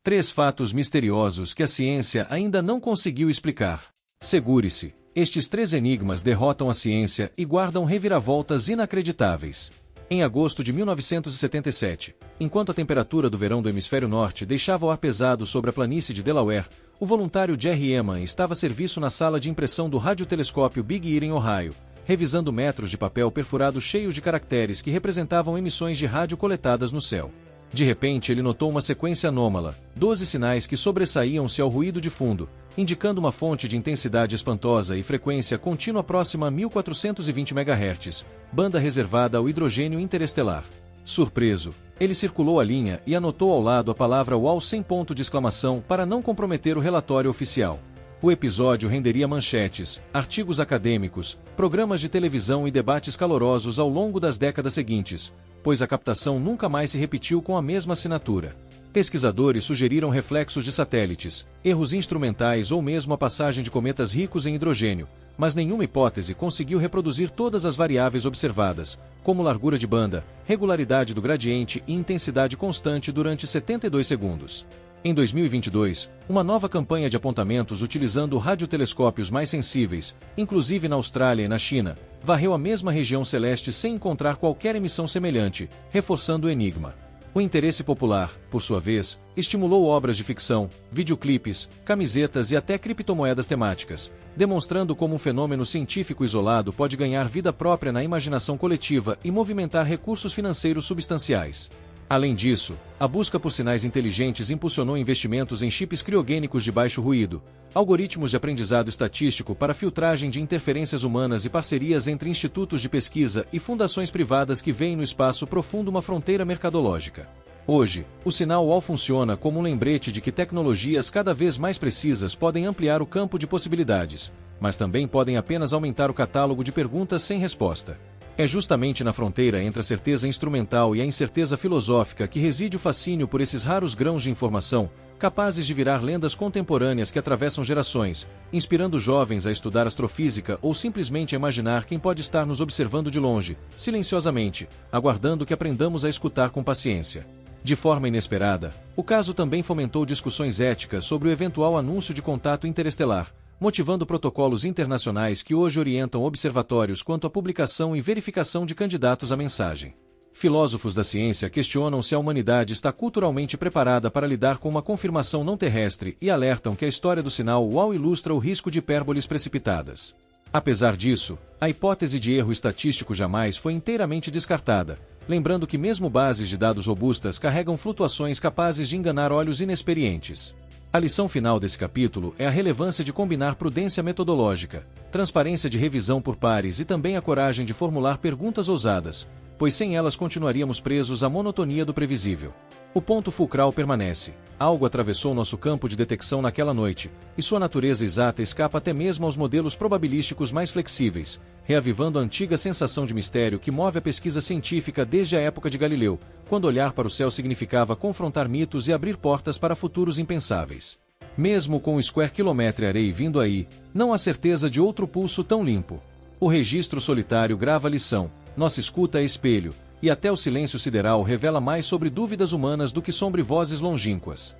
3 fatos misteriosos que a ciência ainda não conseguiu explicar. Segure-se, estes 3 enigmas derrotam a ciência e guardam reviravoltas inacreditáveis. Em agosto de 1977, enquanto a temperatura do verão do hemisfério norte deixava o ar pesado sobre a planície de Delaware, o voluntário Jerry Eman estava a serviço na sala de impressão do radiotelescópio Big Ear em Ohio, revisando metros de papel perfurado cheios de caracteres que representavam emissões de rádio coletadas no céu. De repente ele notou uma sequência anômala, 12 sinais que sobressaíam-se ao ruído de fundo, indicando uma fonte de intensidade espantosa e frequência contínua próxima a 1420 MHz, banda reservada ao hidrogênio interestelar. Surpreso, ele circulou a linha e anotou ao lado a palavra UAU sem ponto de exclamação para não comprometer o relatório oficial. O episódio renderia manchetes, artigos acadêmicos, programas de televisão e debates calorosos ao longo das décadas seguintes, pois a captação nunca mais se repetiu com a mesma assinatura. Pesquisadores sugeriram reflexos de satélites, erros instrumentais ou mesmo a passagem de cometas ricos em hidrogênio, mas nenhuma hipótese conseguiu reproduzir todas as variáveis observadas, como largura de banda, regularidade do gradiente e intensidade constante durante 72 segundos. Em 2022, uma nova campanha de apontamentos utilizando radiotelescópios mais sensíveis, inclusive na Austrália e na China, varreu a mesma região celeste sem encontrar qualquer emissão semelhante, reforçando o enigma. O interesse popular, por sua vez, estimulou obras de ficção, videoclipes, camisetas e até criptomoedas temáticas, demonstrando como um fenômeno científico isolado pode ganhar vida própria na imaginação coletiva e movimentar recursos financeiros substanciais. Além disso, a busca por sinais inteligentes impulsionou investimentos em chips criogênicos de baixo ruído, algoritmos de aprendizado estatístico para filtragem de interferências humanas e parcerias entre institutos de pesquisa e fundações privadas que veem no espaço profundo uma fronteira mercadológica. Hoje, o sinal UAU funciona como um lembrete de que tecnologias cada vez mais precisas podem ampliar o campo de possibilidades, mas também podem apenas aumentar o catálogo de perguntas sem resposta. É justamente na fronteira entre a certeza instrumental e a incerteza filosófica que reside o fascínio por esses raros grãos de informação, capazes de virar lendas contemporâneas que atravessam gerações, inspirando jovens a estudar astrofísica ou simplesmente a imaginar quem pode estar nos observando de longe, silenciosamente, aguardando que aprendamos a escutar com paciência. De forma inesperada, o caso também fomentou discussões éticas sobre o eventual anúncio de contato interestelar, motivando protocolos internacionais que hoje orientam observatórios quanto à publicação e verificação de candidatos à mensagem. Filósofos da ciência questionam se a humanidade está culturalmente preparada para lidar com uma confirmação não terrestre e alertam que a história do sinal UAU ilustra o risco de hipérboles precipitadas. Apesar disso, a hipótese de erro estatístico jamais foi inteiramente descartada, lembrando que mesmo bases de dados robustas carregam flutuações capazes de enganar olhos inexperientes. A lição final desse capítulo é a relevância de combinar prudência metodológica, transparência de revisão por pares e também a coragem de formular perguntas ousadas, pois sem elas continuaríamos presos à monotonia do previsível. O ponto fulcral permanece: algo atravessou nosso campo de detecção naquela noite, e sua natureza exata escapa até mesmo aos modelos probabilísticos mais flexíveis, reavivando a antiga sensação de mistério que move a pesquisa científica desde a época de Galileu, quando olhar para o céu significava confrontar mitos e abrir portas para futuros impensáveis. Mesmo com o Square Kilometre Array vindo aí, não há certeza de outro pulso tão limpo. O registro solitário grava a lição, nossa escuta é espelho, e até o silêncio sideral revela mais sobre dúvidas humanas do que sobre vozes longínquas.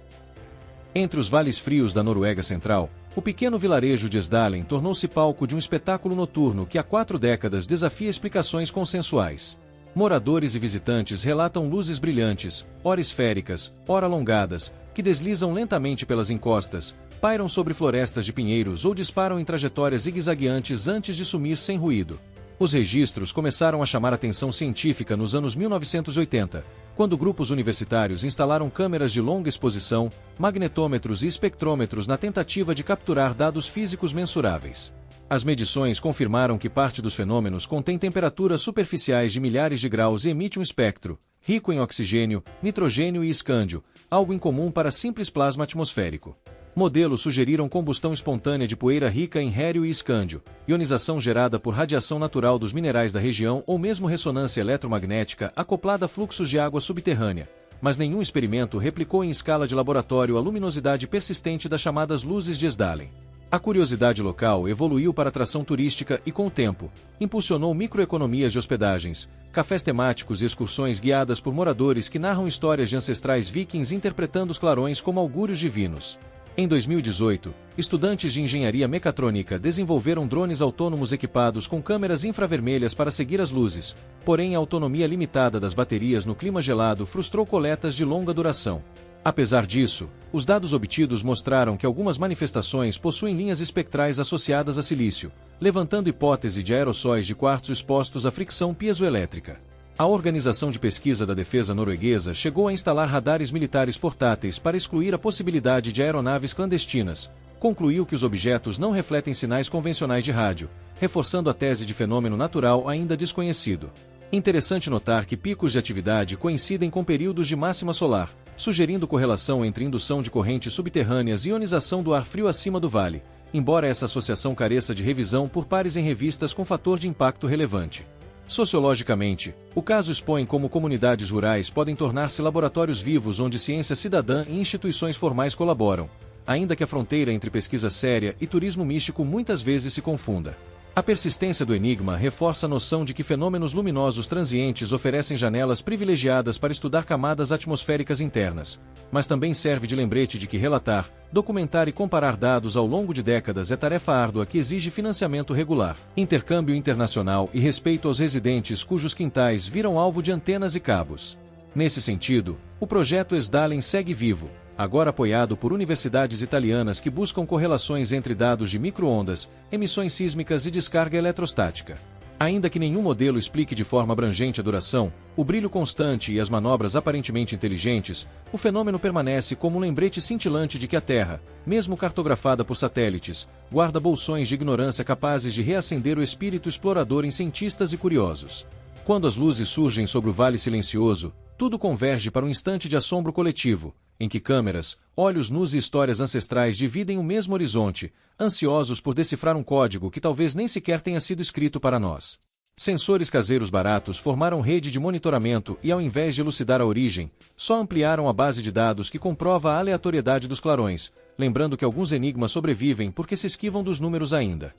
Entre os vales frios da Noruega Central, o pequeno vilarejo de Esdalen tornou-se palco de um espetáculo noturno que há 4 décadas desafia explicações consensuais. Moradores e visitantes relatam luzes brilhantes, ora esféricas, ora alongadas, que deslizam lentamente pelas encostas, pairam sobre florestas de pinheiros ou disparam em trajetórias zigue-zagueantes antes de sumir sem ruído. Os registros começaram a chamar atenção científica nos anos 1980, quando grupos universitários instalaram câmeras de longa exposição, magnetômetros e espectrômetros na tentativa de capturar dados físicos mensuráveis. As medições confirmaram que parte dos fenômenos contém temperaturas superficiais de milhares de graus e emite um espectro, rico em oxigênio, nitrogênio e escândio, algo incomum para simples plasma atmosférico. Modelos sugeriram combustão espontânea de poeira rica em hério e escândio, ionização gerada por radiação natural dos minerais da região ou mesmo ressonância eletromagnética acoplada a fluxos de água subterrânea, mas nenhum experimento replicou em escala de laboratório a luminosidade persistente das chamadas luzes de Esdalen. A curiosidade local evoluiu para atração turística e, com o tempo, impulsionou microeconomias de hospedagens, cafés temáticos e excursões guiadas por moradores que narram histórias de ancestrais vikings interpretando os clarões como augúrios divinos. Em 2018, estudantes de engenharia mecatrônica desenvolveram drones autônomos equipados com câmeras infravermelhas para seguir as luzes, porém a autonomia limitada das baterias no clima gelado frustrou coletas de longa duração. Apesar disso, os dados obtidos mostraram que algumas manifestações possuem linhas espectrais associadas a silício, levantando hipótese de aerossóis de quartzo expostos à fricção piezoelétrica. A Organização de Pesquisa da Defesa Norueguesa chegou a instalar radares militares portáteis para excluir a possibilidade de aeronaves clandestinas. Concluiu que os objetos não refletem sinais convencionais de rádio, reforçando a tese de fenômeno natural ainda desconhecido. Interessante notar que picos de atividade coincidem com períodos de máxima solar, sugerindo correlação entre indução de correntes subterrâneas e ionização do ar frio acima do vale, embora essa associação careça de revisão por pares em revistas com fator de impacto relevante. Sociologicamente, o caso expõe como comunidades rurais podem tornar-se laboratórios vivos onde ciência cidadã e instituições formais colaboram, ainda que a fronteira entre pesquisa séria e turismo místico muitas vezes se confunda. A persistência do enigma reforça a noção de que fenômenos luminosos transientes oferecem janelas privilegiadas para estudar camadas atmosféricas internas, mas também serve de lembrete de que relatar, documentar e comparar dados ao longo de décadas é tarefa árdua que exige financiamento regular, intercâmbio internacional e respeito aos residentes cujos quintais viram alvo de antenas e cabos. Nesse sentido, o projeto Esdalen segue vivo, agora apoiado por universidades italianas que buscam correlações entre dados de micro-ondas, emissões sísmicas e descarga eletrostática. Ainda que nenhum modelo explique de forma abrangente a duração, o brilho constante e as manobras aparentemente inteligentes, o fenômeno permanece como um lembrete cintilante de que a Terra, mesmo cartografada por satélites, guarda bolsões de ignorância capazes de reacender o espírito explorador em cientistas e curiosos. Quando as luzes surgem sobre o vale silencioso, tudo converge para um instante de assombro coletivo, em que câmeras, olhos nus e histórias ancestrais dividem o mesmo horizonte, ansiosos por decifrar um código que talvez nem sequer tenha sido escrito para nós. Sensores caseiros baratos formaram rede de monitoramento e, ao invés de elucidar a origem, só ampliaram a base de dados que comprova a aleatoriedade dos clarões, lembrando que alguns enigmas sobrevivem porque se esquivam dos números ainda.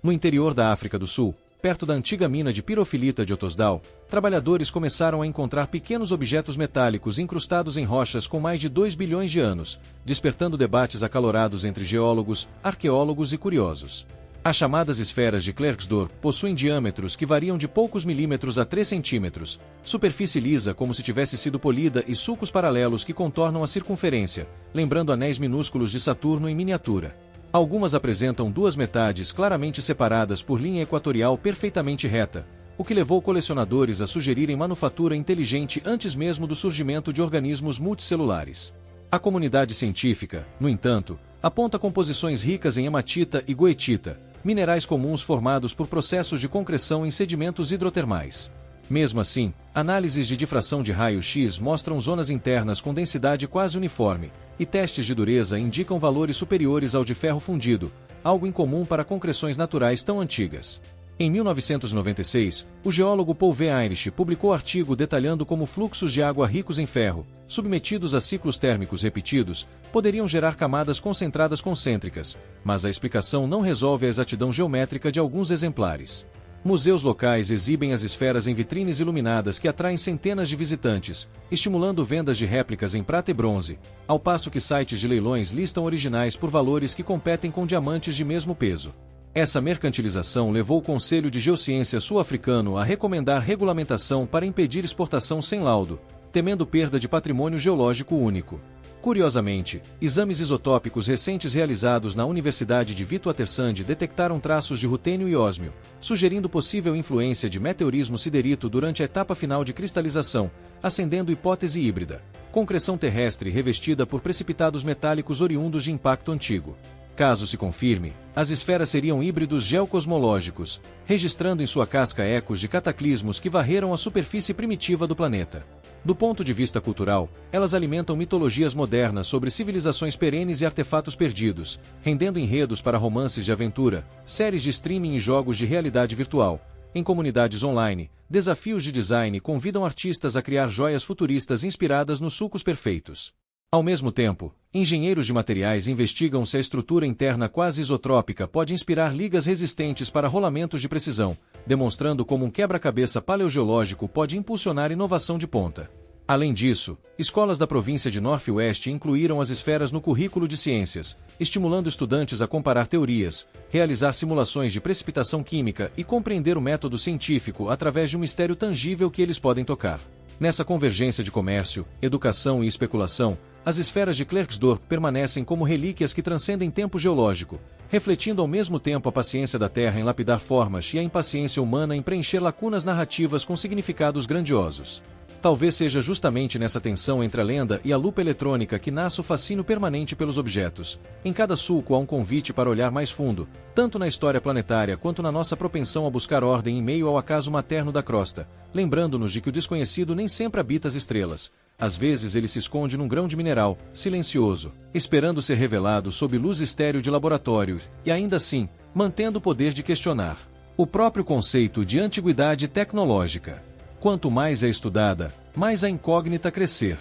No interior da África do Sul, perto da antiga mina de pirofilita de Ottosdal, trabalhadores começaram a encontrar pequenos objetos metálicos incrustados em rochas com mais de 2 bilhões de anos, despertando debates acalorados entre geólogos, arqueólogos e curiosos. As chamadas esferas de Klerksdorp possuem diâmetros que variam de poucos milímetros a 3 centímetros, superfície lisa como se tivesse sido polida e sulcos paralelos que contornam a circunferência, lembrando anéis minúsculos de Saturno em miniatura. Algumas apresentam duas metades claramente separadas por linha equatorial perfeitamente reta, o que levou colecionadores a sugerirem manufatura inteligente antes mesmo do surgimento de organismos multicelulares. A comunidade científica, no entanto, aponta composições ricas em hematita e goetita, minerais comuns formados por processos de concreção em sedimentos hidrotermais. Mesmo assim, análises de difração de raio-x mostram zonas internas com densidade quase uniforme, e testes de dureza indicam valores superiores ao de ferro fundido, algo incomum para concreções naturais tão antigas. Em 1996, o geólogo Paul V. Heinrich publicou artigo detalhando como fluxos de água ricos em ferro, submetidos a ciclos térmicos repetidos, poderiam gerar camadas concentradas concêntricas, mas a explicação não resolve a exatidão geométrica de alguns exemplares. Museus locais exibem as esferas em vitrines iluminadas que atraem centenas de visitantes, estimulando vendas de réplicas em prata e bronze, ao passo que sites de leilões listam originais por valores que competem com diamantes de mesmo peso. Essa mercantilização levou o Conselho de Geociência sul-africano a recomendar regulamentação para impedir exportação sem laudo, temendo perda de patrimônio geológico único. Curiosamente, exames isotópicos recentes realizados na Universidade de Witwatersrand detectaram traços de rutênio e ósmio, sugerindo possível influência de meteorismo siderito durante a etapa final de cristalização, acendendo hipótese híbrida: concreção terrestre revestida por precipitados metálicos oriundos de impacto antigo. Caso se confirme, as esferas seriam híbridos geocosmológicos, registrando em sua casca ecos de cataclismos que varreram a superfície primitiva do planeta. Do ponto de vista cultural, elas alimentam mitologias modernas sobre civilizações perenes e artefatos perdidos, rendendo enredos para romances de aventura, séries de streaming e jogos de realidade virtual. Em comunidades online, desafios de design convidam artistas a criar joias futuristas inspiradas nos sulcos perfeitos. Ao mesmo tempo, engenheiros de materiais investigam se a estrutura interna quase isotrópica pode inspirar ligas resistentes para rolamentos de precisão, demonstrando como um quebra-cabeça paleogeológico pode impulsionar inovação de ponta. Além disso, escolas da província de Northwest incluíram as esferas no currículo de ciências, estimulando estudantes a comparar teorias, realizar simulações de precipitação química e compreender o método científico através de um mistério tangível que eles podem tocar. Nessa convergência de comércio, educação e especulação, as esferas de Klerksdorp permanecem como relíquias que transcendem tempo geológico, refletindo ao mesmo tempo a paciência da Terra em lapidar formas e a impaciência humana em preencher lacunas narrativas com significados grandiosos. Talvez seja justamente nessa tensão entre a lenda e a lupa eletrônica que nasce o fascínio permanente pelos objetos. Em cada sulco há um convite para olhar mais fundo, tanto na história planetária quanto na nossa propensão a buscar ordem em meio ao acaso materno da crosta, lembrando-nos de que o desconhecido nem sempre habita as estrelas. Às vezes ele se esconde num grão de mineral, silencioso, esperando ser revelado sob luz estéril de laboratório, e ainda assim, mantendo o poder de questionar o próprio conceito de antiguidade tecnológica. Quanto mais é estudada, mais a incógnita crescer.